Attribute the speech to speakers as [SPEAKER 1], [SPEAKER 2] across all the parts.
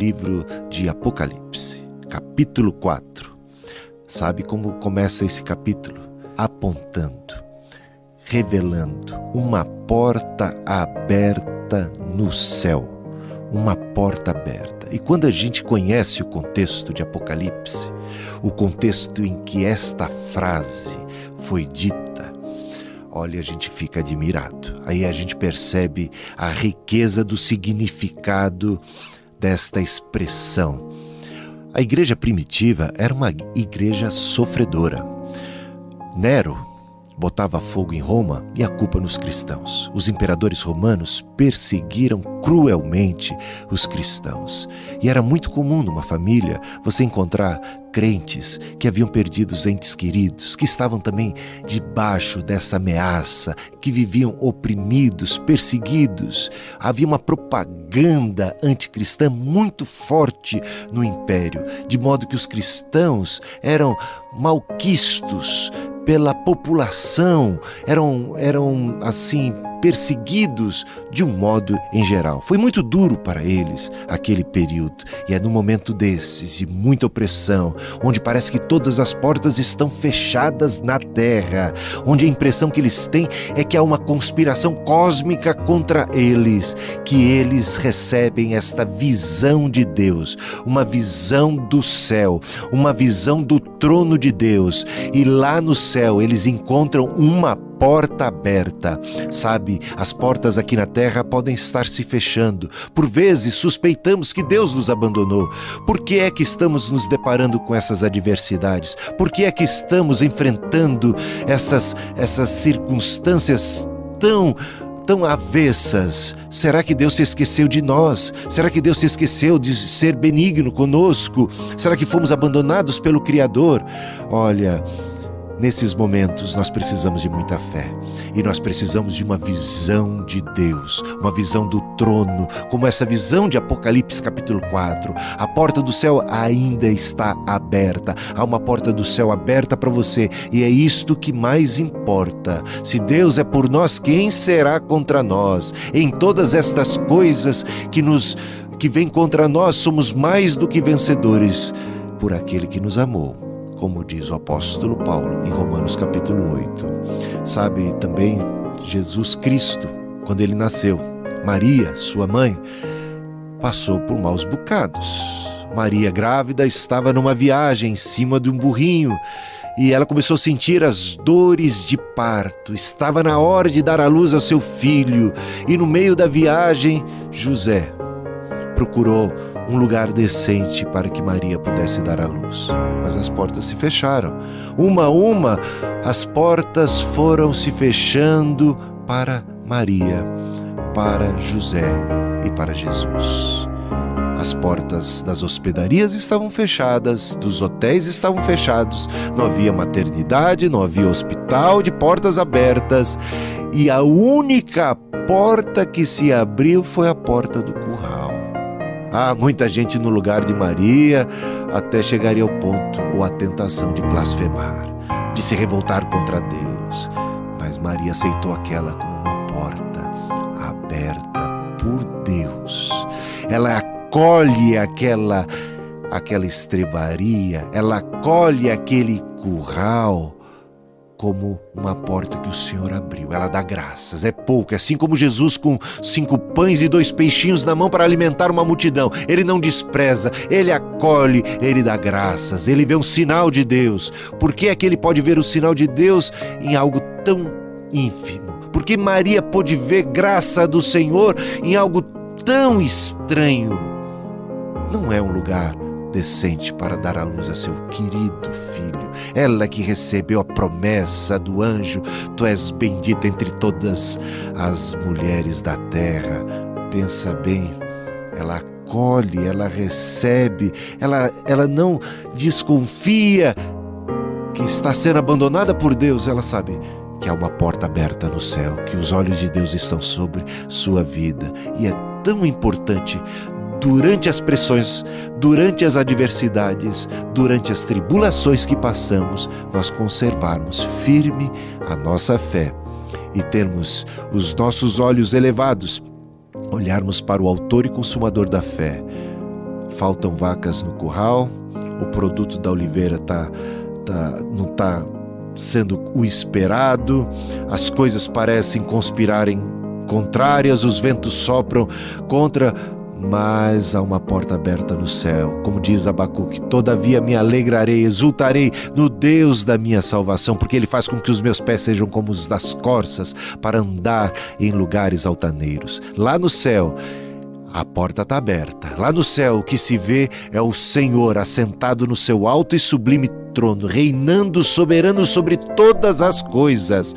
[SPEAKER 1] livro de Apocalipse, capítulo 4. Sabe como começa esse capítulo? Apontando, revelando uma porta aberta no céu. Uma porta aberta. E quando a gente conhece o contexto de Apocalipse, o contexto em que esta frase foi dita, olha, a gente fica admirado. Aí a gente percebe a riqueza do significado desta expressão. A igreja primitiva era uma igreja sofredora. Nero botava fogo em Roma e a culpa nos cristãos. Os imperadores romanos perseguiram cruelmente os cristãos. E era muito comum numa família você encontrar crentes que haviam perdido os entes queridos, que estavam também debaixo dessa ameaça, que viviam oprimidos, perseguidos. Havia uma propaganda anticristã muito forte no império, de modo que os cristãos eram malquistos pela população, eram assim, perseguidos de um modo em geral. Foi muito duro para eles aquele período, e é num momento desses, de muita opressão, onde parece que todas as portas estão fechadas na terra, onde a impressão que eles têm é que há uma conspiração cósmica contra eles, que eles recebem esta visão de Deus, uma visão do céu, uma visão do trono de Deus, e lá no céu eles encontram uma porta aberta. Sabe, as portas aqui na terra podem estar se fechando. Por vezes suspeitamos que Deus nos abandonou. Por que é que estamos nos deparando com essas adversidades? Por que é que estamos enfrentando essas circunstâncias tão avessas? Será que Deus se esqueceu de nós? Será que Deus se esqueceu de ser benigno conosco? Será que fomos abandonados pelo Criador? Olha, nesses momentos nós precisamos de muita fé, e nós precisamos de uma visão de Deus, uma visão do trono, como essa visão de Apocalipse capítulo 4. A porta do céu ainda está aberta, há uma porta do céu aberta para você, e é isto que mais importa. Se Deus é por nós, quem será contra nós? Em todas estas coisas que vêm contra nós, somos mais do que vencedores por aquele que nos amou, como diz o apóstolo Paulo em Romanos capítulo 8. Sabe, também Jesus Cristo, quando ele nasceu, Maria, sua mãe, passou por maus bocados. Maria, grávida, estava numa viagem em cima de um burrinho, e ela começou a sentir as dores de parto. Estava na hora de dar à luz a seu filho, e no meio da viagem, José procurou um lugar decente para que Maria pudesse dar à luz. Mas as portas se fecharam. Uma a uma, as portas foram se fechando para Maria, para José e para Jesus. As portas das hospedarias estavam fechadas, dos hotéis estavam fechados, não havia maternidade, não havia hospital de portas abertas, e a única porta que se abriu foi a porta do curral. Muita gente no lugar de Maria até chegaria ao ponto ou à tentação de blasfemar, de se revoltar contra Deus. Mas Maria aceitou aquela como uma porta aberta por Deus. Ela acolhe aquela estrebaria, ela acolhe aquele curral como uma porta que o Senhor abriu. Ela dá graças, é pouco, assim como Jesus com 5 pães e 2 peixinhos na mão para alimentar uma multidão. Ele não despreza, ele acolhe, ele dá graças, ele vê um sinal de Deus. Por que é que ele pode ver o sinal de Deus em algo tão ínfimo? Porque Maria pôde ver graça do Senhor em algo tão estranho. Não é um lugar decente para dar à luz a seu querido filho. Ela que recebeu a promessa do anjo: tu és bendita entre todas as mulheres da terra. Pensa bem, ela acolhe, ela recebe, ela não desconfia que está sendo abandonada por Deus. Ela sabe que há uma porta aberta no céu, que os olhos de Deus estão sobre sua vida. E é tão importante, durante as pressões, durante as adversidades, durante as tribulações que passamos, nós conservarmos firme a nossa fé e termos os nossos olhos elevados, olharmos para o autor e consumador da fé, faltam vacas no curral, o produto da oliveira não está sendo o esperado, as coisas parecem conspirarem contrárias, os ventos sopram contra, mas há uma porta aberta no céu. Como diz Abacuque: todavia me alegrarei, exultarei no Deus da minha salvação, porque Ele faz com que os meus pés sejam como os das corças, para andar em lugares altaneiros. Lá no céu, a porta está aberta. Lá no céu, o que se vê é o Senhor assentado no seu alto e sublime trono, reinando soberano sobre todas as coisas.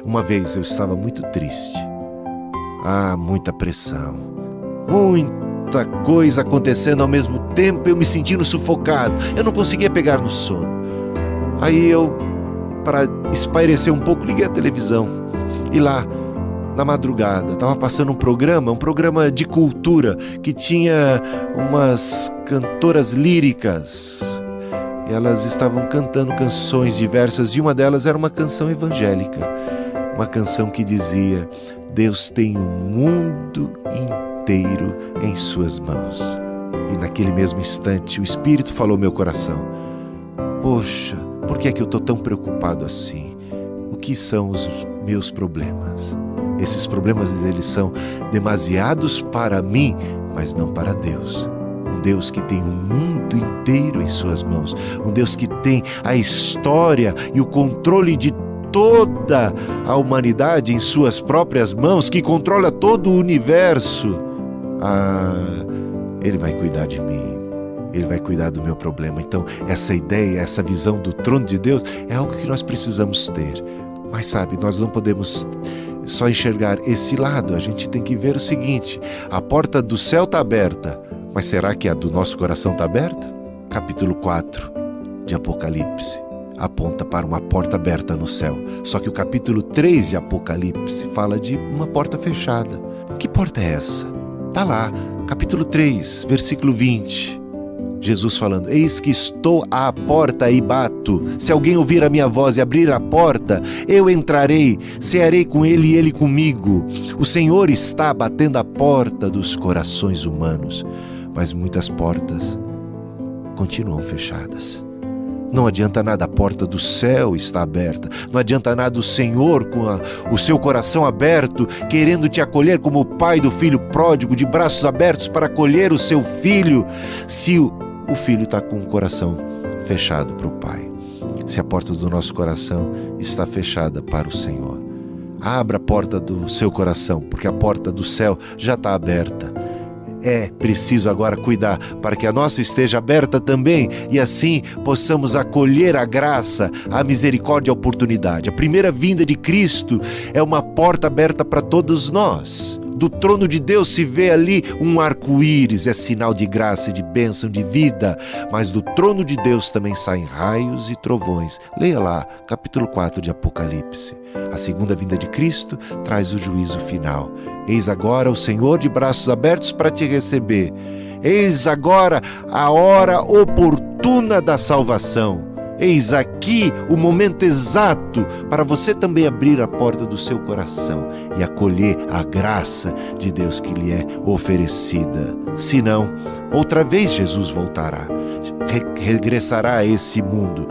[SPEAKER 1] Uma vez eu estava muito triste. Muita pressão, muita coisa acontecendo ao mesmo tempo, eu me sentindo sufocado, eu não conseguia pegar no sono. Aí eu, para espairecer um pouco, liguei a televisão e lá, na madrugada, estava passando um programa de cultura, que tinha umas cantoras líricas. E elas estavam cantando canções diversas, e uma delas era uma canção evangélica, uma canção que dizia: Deus tem o mundo inteiro em suas mãos. E naquele mesmo instante o Espírito falou ao meu coração: poxa, por que é que eu estou tão preocupado assim? O que são os meus problemas? Esses problemas, eles são demasiados para mim, mas não para Deus. Um Deus que tem o mundo inteiro em suas mãos. Um Deus que tem a história e o controle de toda a humanidade em suas próprias mãos, que controla todo o universo. Ele vai cuidar de mim. Ele vai cuidar do meu problema. Então, essa ideia, essa visão do trono de Deus é algo que nós precisamos ter. Mas sabe, nós não podemos só enxergar esse lado. A gente tem que ver o seguinte: a porta do céu está aberta, mas será que a do nosso coração está aberta? Capítulo 4 de Apocalipse aponta para uma porta aberta no céu. Só que o capítulo 3 de Apocalipse fala de uma porta fechada. Que porta é essa? Está lá, capítulo 3, versículo 20. Jesus falando: eis que estou à porta e bato. Se alguém ouvir a minha voz e abrir a porta, eu entrarei, cearei com ele e ele comigo. O Senhor está batendo a porta dos corações humanos, mas muitas portas continuam fechadas. Não adianta nada a porta do céu estar aberta. Não adianta nada o Senhor com o seu coração aberto, querendo te acolher como o pai do filho pródigo, de braços abertos para acolher o seu filho, se o filho está com o coração fechado para o pai. Se a porta do nosso coração está fechada para o Senhor, abra a porta do seu coração, porque a porta do céu já está aberta. É preciso agora cuidar para que a nossa esteja aberta também, e assim possamos acolher a graça, a misericórdia e a oportunidade. A primeira vinda de Cristo é uma porta aberta para todos nós. Do trono de Deus se vê ali um arco-íris, é sinal de graça e de bênção, de vida, mas do trono de Deus também saem raios e trovões. Leia lá, capítulo 4 de Apocalipse. A segunda vinda de Cristo traz o juízo final. Eis agora o Senhor de braços abertos para te receber. Eis agora a hora oportuna da salvação. Eis aqui o momento exato para você também abrir a porta do seu coração e acolher a graça de Deus que lhe é oferecida. Senão, outra vez Jesus voltará, regressará a esse mundo.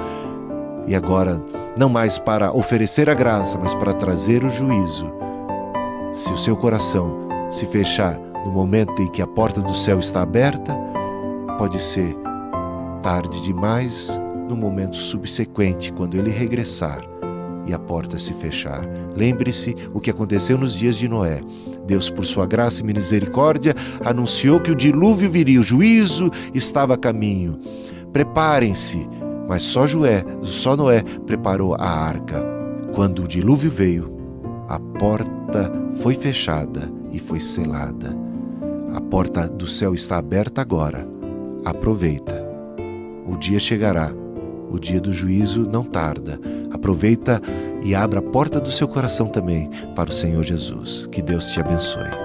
[SPEAKER 1] E agora, não mais para oferecer a graça, mas para trazer o juízo. Se o seu coração se fechar no momento em que a porta do céu está aberta, pode ser tarde demais, no momento subsequente, quando ele regressar e a porta se fechar. Lembre-se o que aconteceu nos dias de Noé. Deus, por sua graça e misericórdia, anunciou que o dilúvio viria, o juízo estava a caminho. Preparem-se, mas só Noé preparou a arca. Quando o dilúvio veio, a porta foi fechada e foi selada. A porta do céu está aberta agora. Aproveita. O dia chegará. O dia do juízo não tarda. Aproveita e abra a porta do seu coração também para o Senhor Jesus. Que Deus te abençoe.